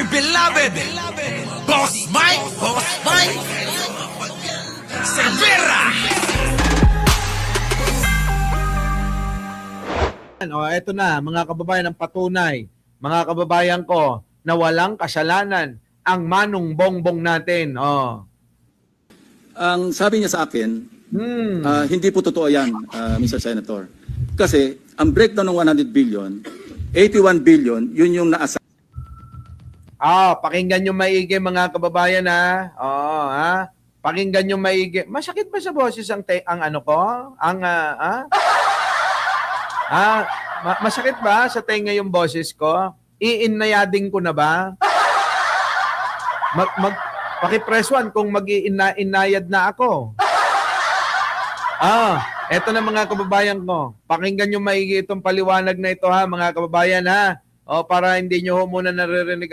beloved Boss Mike Cervera. Eto na, mga kababayan, ang patunay, mga kababayan ko, na walang kasalanan ang Manong Bongbong natin. Ang sabi niya sa akin, hindi po totoo yan, Mr. Senator. Kasi ang breakdown ng 100 billion, 81 billion, yun yung naasa. Pakinggan nyo maigi, mga kababayan, ha? Pakinggan nyo maigi. Masakit ba sa boses ang ano ko? Masakit ba sa tenga yung boses ko? Iinayading ko na ba? Pakipress one kung mag-iinayad na ako. Eto na, mga kababayan ko. Pakinggan nyo maigi itong paliwanag na ito, ha, mga kababayan, ha? Para hindi nyo muna naririnig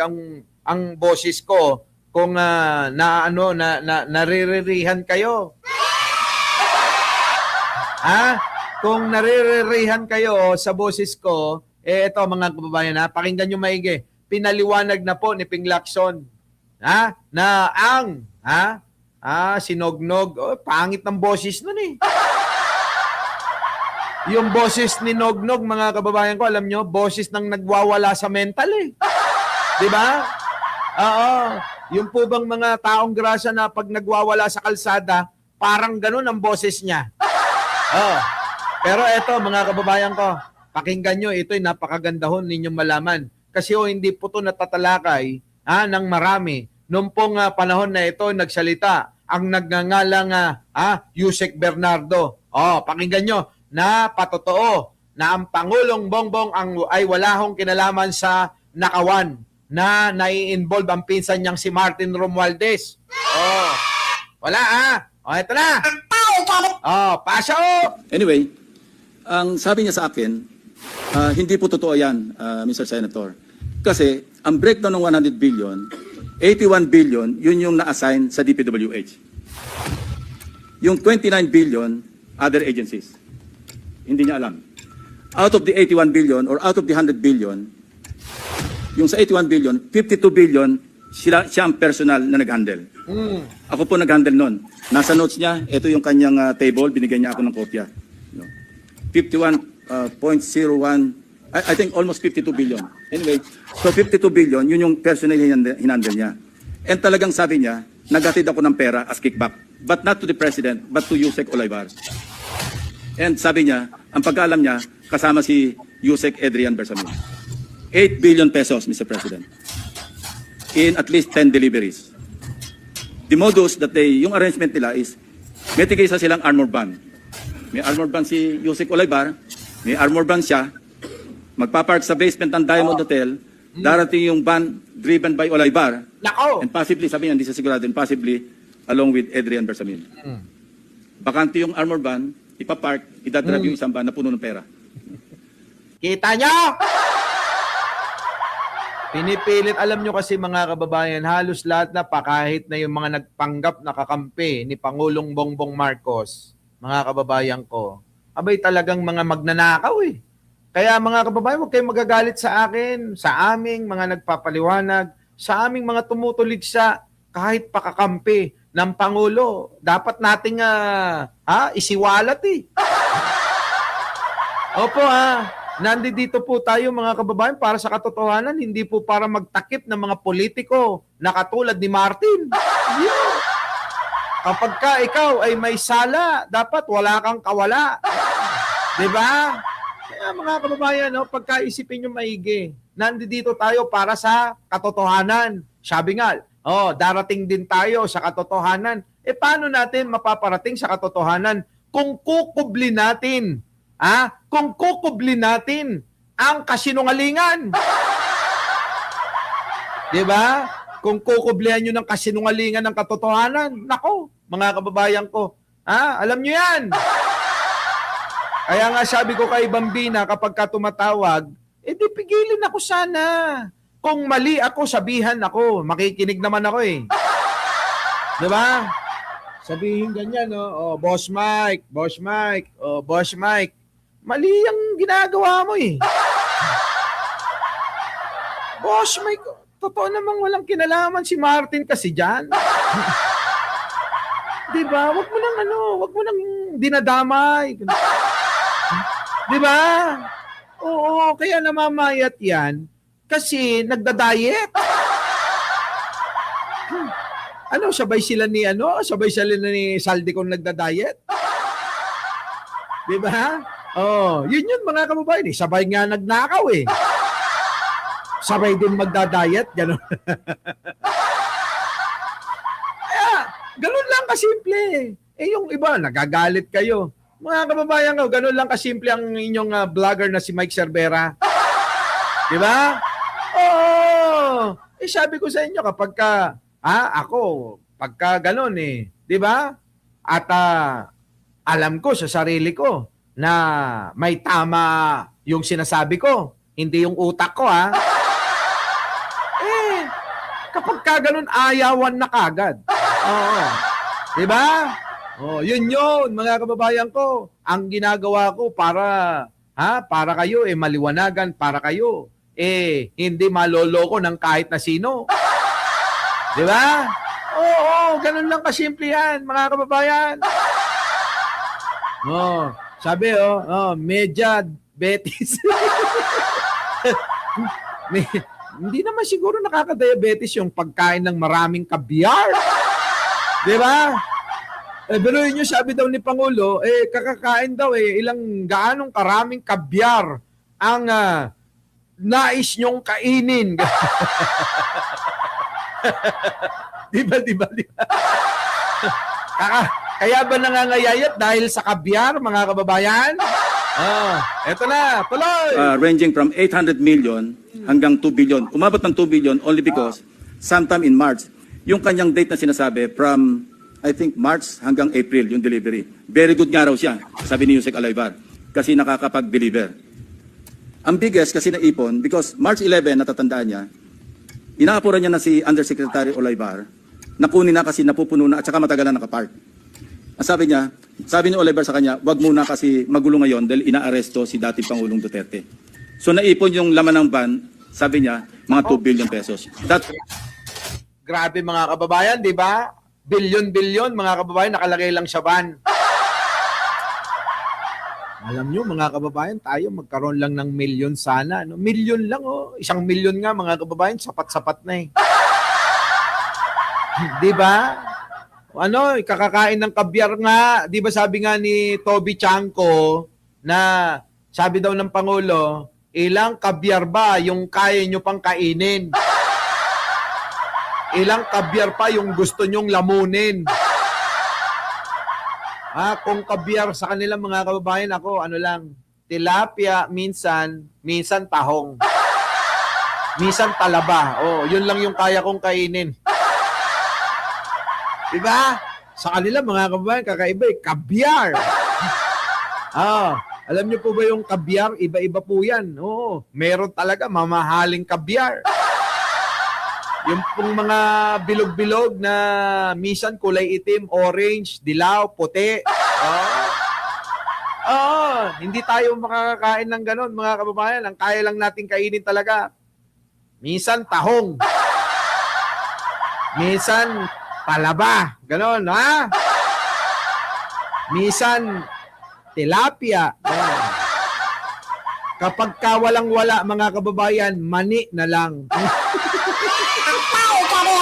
ang boses ko kung nariririhan kayo. Kung nariririhan kayo sa boses ko, ito, mga kababayan, ha, pakinggan nyo maigi. Pinaliwanag na po ni Ping Lacson, na sinognog, pangit ng boses nun eh. Yung boses ni Nognog, mga kababayan ko, alam nyo, boses ng nagwawala sa mental eh. Di ba? Yung po bang mga taong grasa na pag nagwawala sa kalsada, parang ganun ang boses niya. Pero eto, mga kababayan ko, pakinggan nyo, ito'y napakagandahon ninyong malaman. Kasi hindi po ito natatalakay ng marami. Noong pong panahon na ito, nagsalita ang nagngangalang Yusek Bernardo. Pakinggan nyo, na patotoo na ang Pangulong Bongbong ay wala hong kinalaman sa nakawan na nai-involve ang pinsan niyang si Martin Romualdez. Wala ito na. Pasyo! Anyway, ang sabi niya sa akin, hindi po totoo yan, Mr. Senator. Kasi ang breakdown ng 100 billion, 81 billion, yun yung na-assign sa DPWH. Yung 29 billion, other agencies. Hindi niya alam. Out of the 81 billion or out of the 100 billion, yung sa 81 billion, 52 billion, siya ang personal na nag-handle. Ako po nag-handle nun. Nasa notes niya, ito yung kanyang table, binigyan niya ako ng kopya. 51.01, I think almost 52 billion. Anyway, so 52 billion, yun yung personal hinandle niya. And talagang sabi niya, nagatid ako ng pera as kickback. But not to the President, but to Yusek Olaybar. And sabi niya, ang pagkaalam niya, kasama si Yusek Adrian Bersamin. 8 billion pesos, Mr. President. In at least 10 deliveries. The modus that yung arrangement nila is, may tigisa silang armor van. May armor van si Yusek Olaybar, may armor van siya, magpapark sa basement ng Diamond Hotel, darating yung van driven by Olaybar, and possibly, sabi niya, hindi siya sigurado, and possibly, along with Adrian Bersamin. Bakante yung armor van, ipapark, idadrive yung isang van na puno ng pera. Kita nyo? Pinipilit, alam nyo kasi, mga kababayan, halos lahat na pa, kahit na yung mga nagpanggap na kakampi ni Pangulong Bongbong Marcos, mga kababayan ko, abay talagang mga magnanakaw eh. Kaya mga kababayan, huwag kayong magagalit sa akin, sa aming mga nagpapaliwanag, sa aming mga tumutuligsa, kahit pakakampi ng Pangulo. Dapat nating isiwalat eh. Opo nandito po tayo, mga kababayan, para sa katotohanan, hindi po para magtakip ng mga politiko na katulad ni Martin. Kapag ikaw ay may sala, dapat wala kang kawala. Diba? Kaya mga kababayan, pagkaisipin nyo maigi, nandito tayo para sa katotohanan. Sabi nga, darating din tayo sa katotohanan. Paano natin mapaparating sa katotohanan kung kukubli natin? Kung kukubli natin ang kasinungalingan. Diba? Kung kukublihan nyo ng kasinungalingan ng katotohanan, nako, mga kababayan ko, alam nyo yan. Kaya nga sabi ko kay Bambina, kapag ka tumatawag, di pigilin ako sana. Kung mali ako, sabihan ako. Makikinig naman ako eh. Diba? Sabihin ganyan, Boss Mike, Boss Mike, Boss Mike. Mali ang ginagawa mo eh. Boss Mike, totoo namang walang kinalaman si Martin kasi dyan. Di ba? Wag mo nang dinadamay. Di ba? Oo, kaya namamayat yan kasi nagda-diet. Sabay sila ni Saldi kung nagda-diet. Di ba? Oh, yun mga kababayan. Sabay nga nagnakaw eh. Sabay din magda-diet, gano'n. Kaya, gano'n lang kasimple. Yung iba, nagagalit kayo. Mga kababayan ko, gano'n lang kasimple ang inyong vlogger na si Mike Cervera. Di ba? Oo. Sabi ko sa inyo, kapag pagka gano'n di ba? At alam ko sa sarili ko na may tama yung sinasabi ko, hindi yung utak ko kapag ka ganun, ayawan na kagad. Oo. Di ba? Yun mga kababayan ko. Ang ginagawa ko para kayo maliwanagan, para kayo hindi maloloko ng kahit na sino. Di ba? Oo, ganun lang kasimple yan, mga kababayan. Sabi Media Betis. Hindi naman siguro nakaka-diabetes yung pagkain ng maraming kabyar. Di ba? Pero yun sabi daw ni Pangulo, kakakain daw gaanong karaming kabyar ang nais nyong kainin. Di ba? Kaya ba nangangayayat dahil sa kabyar, mga kababayan? Eto na, tuloy! Ranging from 800 million hanggang 2 billion. Umabot ng 2 billion only because sometime in March, yung kanyang date na sinasabi from, I think, March hanggang April, yung delivery. Very good nga raw siya, sabi ni Yusek Alaybar, kasi nakakapag-deliver. Ang biggest kasi naipon, because March 11, natatandaan niya, inaapuran niya na si Undersecretary Olaybar, nakunin na kasi napupuno na at saka matagalan nakapark. Ang sabi ni Oliver sa kanya, wag muna kasi magulo ngayon dahil inaaresto si dating Pangulong Duterte. So naipon yung laman ng van, sabi niya, mga 2 billion pesos. Grabe mga kababayan, di ba? Bilyon-bilyon mga kababayan, nakalagay lang sa van. Alam nyo mga kababayan, tayo magkaroon lang ng milyon sana. Milyon lang 1 milyon nga mga kababayan, sapat-sapat na Di ba? Kakakain ng kabyar nga. Di ba sabi nga ni Toby Chanko na sabi daw ng Pangulo, ilang kabyar ba yung kaya nyo pang kainin? Ilang kabyar pa yung gusto nyong lamunin? Kung kabyar sa kanila mga kababayan, ako tilapia minsan tahong. Minsan talaba. Yun lang yung kaya kong kainin. Diba? Sa kanila mga kababayan, kakaiba kabyar. Alam niyo po ba yung kabyar? Iba-iba po yan. Oo, meron talaga mamahaling kabyar. Yung pong mga bilog-bilog na minsan kulay itim, orange, dilaw, puti. Hindi tayo makakakain ng ganon mga kababayan. Ang kaya lang natin kainin talaga. Minsan tahong. Minsan talaba. Ganon, Minsan, tilapia. Kapag walang-wala, mga kababayan, mani na lang. Ang tao pa mo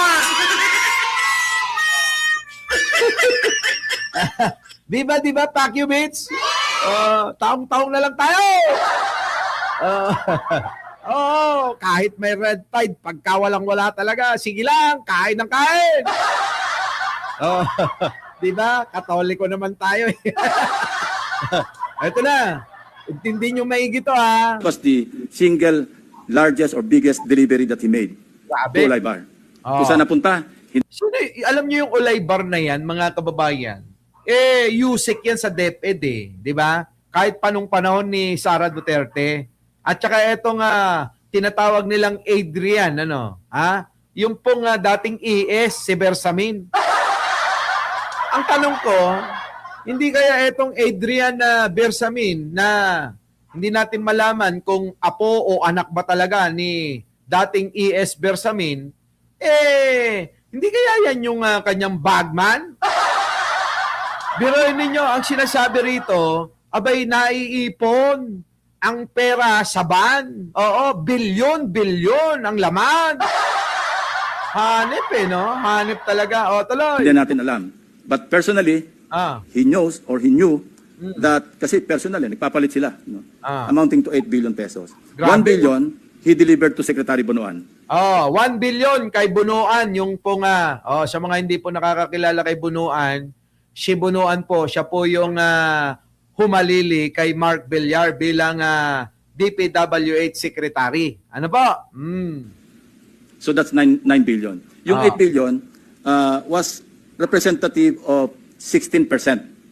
Diba, Pacquiao Mates? Taong-taong na lang tayo. Kahit may red tide, pagka walang-wala talaga, sige lang, kain ng kain. Diba? Katoliko naman tayo. Ito na. Intindi nyo maigi to, It was the single largest or biggest delivery that he made to Olaybar. Kung saan napunta, alam nyo yung Olaybar na yan, mga kababayan, Yusek yan sa DepEd di ba? Kahit panong panahon ni Sara Duterte. At saka etong tinatawag nilang Adrian, yung pong dating ES, si Bersamin. Ang tanong ko, hindi kaya etong Adrian Bersamin na hindi natin malaman kung apo o anak ba talaga ni dating ES Bersamin, hindi kaya yan yung kanyang bagman? Biruin ninyo, ang sinasabi rito, abay naiipon ang pera sa ban. Oo, bilyon ang laman. Hanip no? Hanip talaga. O, tuloy. Hindi natin alam. But personally, he knows or he knew that, kasi personally, nagpapalit sila, no? Amounting to 8 billion pesos. Grabe. 1 billion, he delivered to Secretary Bonoan. 1 billion kay Bunuan, yung po nga, sa mga hindi po nakakakilala kay Bunuan, si Bunuan po, siya po yung humalili kay Mark Villar bilang DPWH Secretary. Ano po? So that's 9 billion. Yung 8 billion was representative of 16%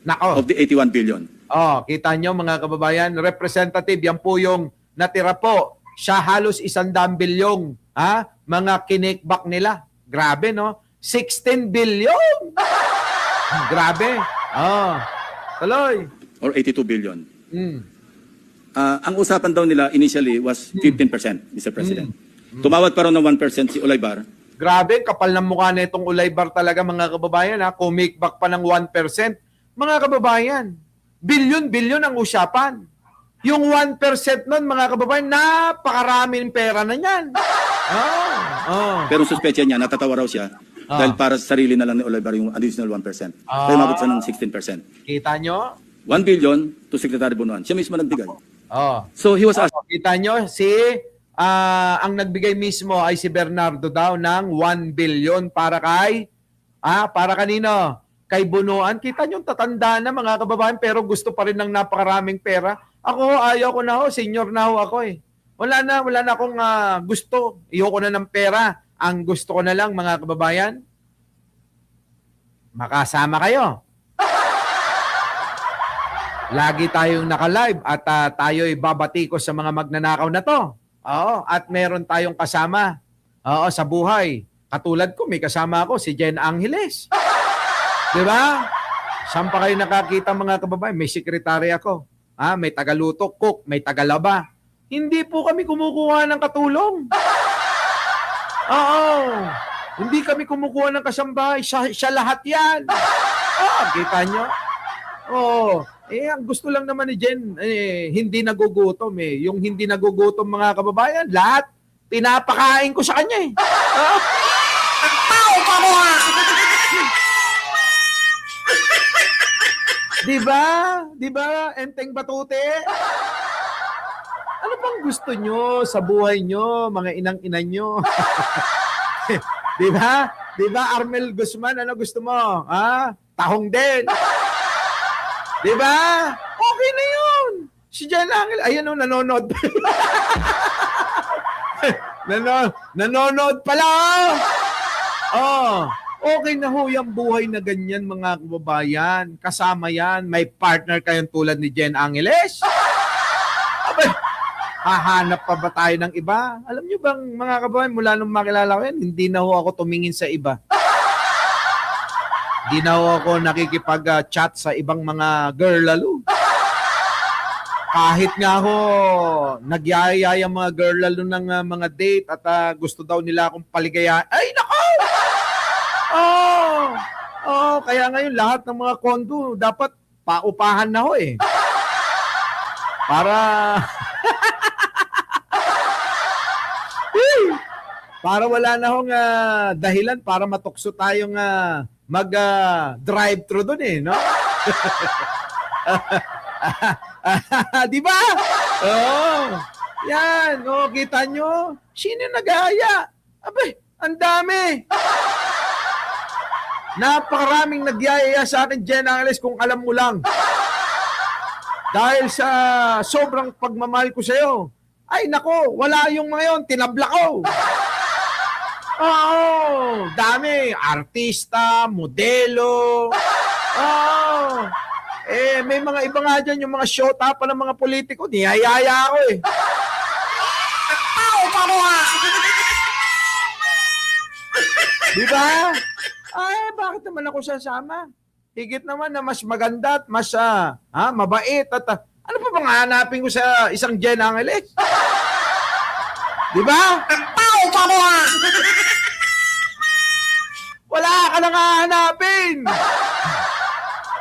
Nako. of the 81 billion. Kita nyo mga kababayan, representative, yan po yung natira po. Siya halos 100 bilyong mga kinikbak nila. Grabe, no? 16 billion! Grabe. Tuloy. Or 82 billion. Ang usapan daw nila initially was 15%, Mr. President. Tumawad pa raw ng 1% si Olaybar. Grabe, kapal ng mukha na itong Olaybar talaga mga kababayan. Kumikbak pa ng 1%. Mga kababayan, bilyon ang usapan. Yung 1% nun, mga kababayan, napakaraming pera na yan. Pero suspecha niya, natatawa raw siya dahil para sa sarili na lang ni Olaybar yung additional 1%. Kaya umabot siya ng 16%. Kita nyo? 1 billion to Secretary Bonoan. Siya mismo nagbigay. Oh. So he was asked, Kita nyo, ang nagbigay mismo ay si Bernardo daw ng 1 billion para kay, para kanino? Kay Bunuan. Kita nyo, tatanda na mga kababayan, pero gusto pa rin ng napakaraming pera. Ako, ayaw ko na senior na ako Wala na akong gusto. Ayoko na ng pera. Ang gusto ko na lang mga kababayan, makasama kayo. Lagi tayong naka-live at tayo'y babatikos sa mga magnanakaw na to. At meron tayong kasama sa buhay. Katulad ko, may kasama ako, si Jen Angeles. Diba? Saan pa kayo nakakita mga kababayan? May sekretary ako. May tagaluto, cook, may tagalaba. Hindi po kami kumukuha ng katulong. Hindi kami kumukuha ng kasambahay. Siya lahat yan. Kita nyo? Ang gusto lang naman ni Jen, hindi nagugutom Yung hindi nagugutom mga kababayan, lahat, pinapakain ko sa kanya Tao ka diha. Diba? Enteng batute. Ano bang gusto nyo sa buhay nyo, mga inang-ina nyo? Diba? Armel Guzman, ano gusto mo? Tahong din. Diba? Okay na yun. Si Jan Angel, ayan nanonood. Nanonood pala. Okay na yung buhay na ganyan mga kababayan. Kasama yan. May partner kayong tulad ni Jen Angeles. Abay, hahanap pa ba tayo ng iba? Alam nyo bang mga kababayan, mula nung makilala ko yan, hindi na ako tumingin sa iba. Hindi na ako nakikipag-chat sa ibang mga girl lalo. Kahit nga ako, nagyayaya yung mga girl lalo ng mga date at gusto daw nila akong paligayahan. Ay, nako! Kaya ngayon lahat ng mga kondo dapat paupahan na para wala na hong dahilan para matukso tayong mag-drive-thru doon no? Di ba? Yan, kita nyo? Sino nag-aaya? Abay, ang dami. Napakaraming nagyayaya sa akin, Jen Angeles, kung alam mo lang. Dahil sa sobrang pagmamahal ko sa'yo. Ay, nako, wala yung mga yun, tinabla ko. Dami. Artista, modelo. May mga iba nga dyan, yung mga shota pa ng mga politiko, niyayaya ako Tao ka diha. Diba? Ay, bakit naman ako sasama? Higit naman na mas maganda at mas mabait at ano pa bang hanapin ko sa isang Jen Angeles? Diba? Tao ka niya. Wala ka nang hahanapin!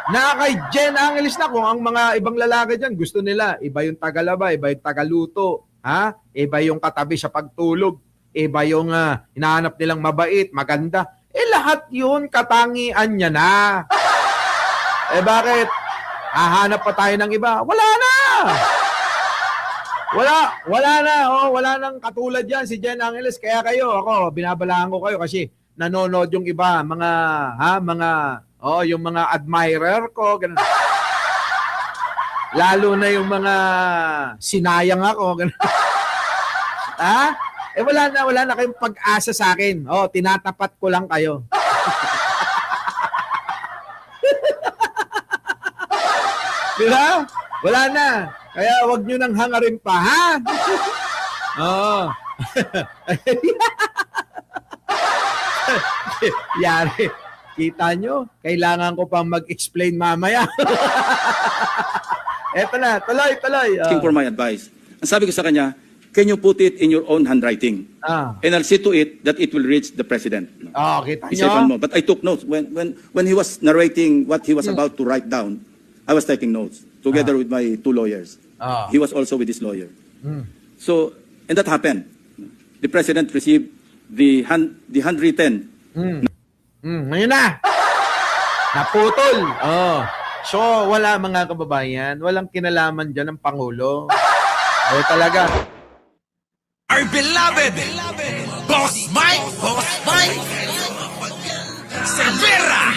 Na kay Jen Angeles na kung ang mga ibang lalaki dyan, gusto nila, iba yung tagalaba, iba yung tagaluto, ha? Iba yung katabi sa pagtulog, iba yung hinahanap nilang mabait, maganda. Lahat yun, katangian niya na. Bakit? Hahanap pa tayo ng iba? Wala na! Wala na. Oh, wala nang katulad yan si Jen Angeles. Kaya ako, binabalaan ko kayo kasi nanonood yung iba, yung mga admirer ko, ganun. Lalo na yung mga sinayang ako, ganun. Ha? Wala na kayong pag-asa sa akin. Oh, tinatapat ko lang kayo. Diba? Wala na. Kaya wag nyo nang hangarin pa, ha? Oo. Yari. Kita nyo? Kailangan ko pang mag-explain mamaya. Eto na. Tuloy. Asking for my advice. Ang sabi ko sa kanya, can you put it in your own handwriting? And I'll see to it that it will reach the president. Kita He said nyo? one more. But I took notes. When he was narrating what he was about to write down, I was taking notes together with my two lawyers. He was also with his lawyer. So, and that happened. The president received the handwritten. Ngayon na. Naputol. So, wala mga kababayan. Walang kinalaman dyan ng Pangulo. Ay talaga. Our beloved Boss Mike Severa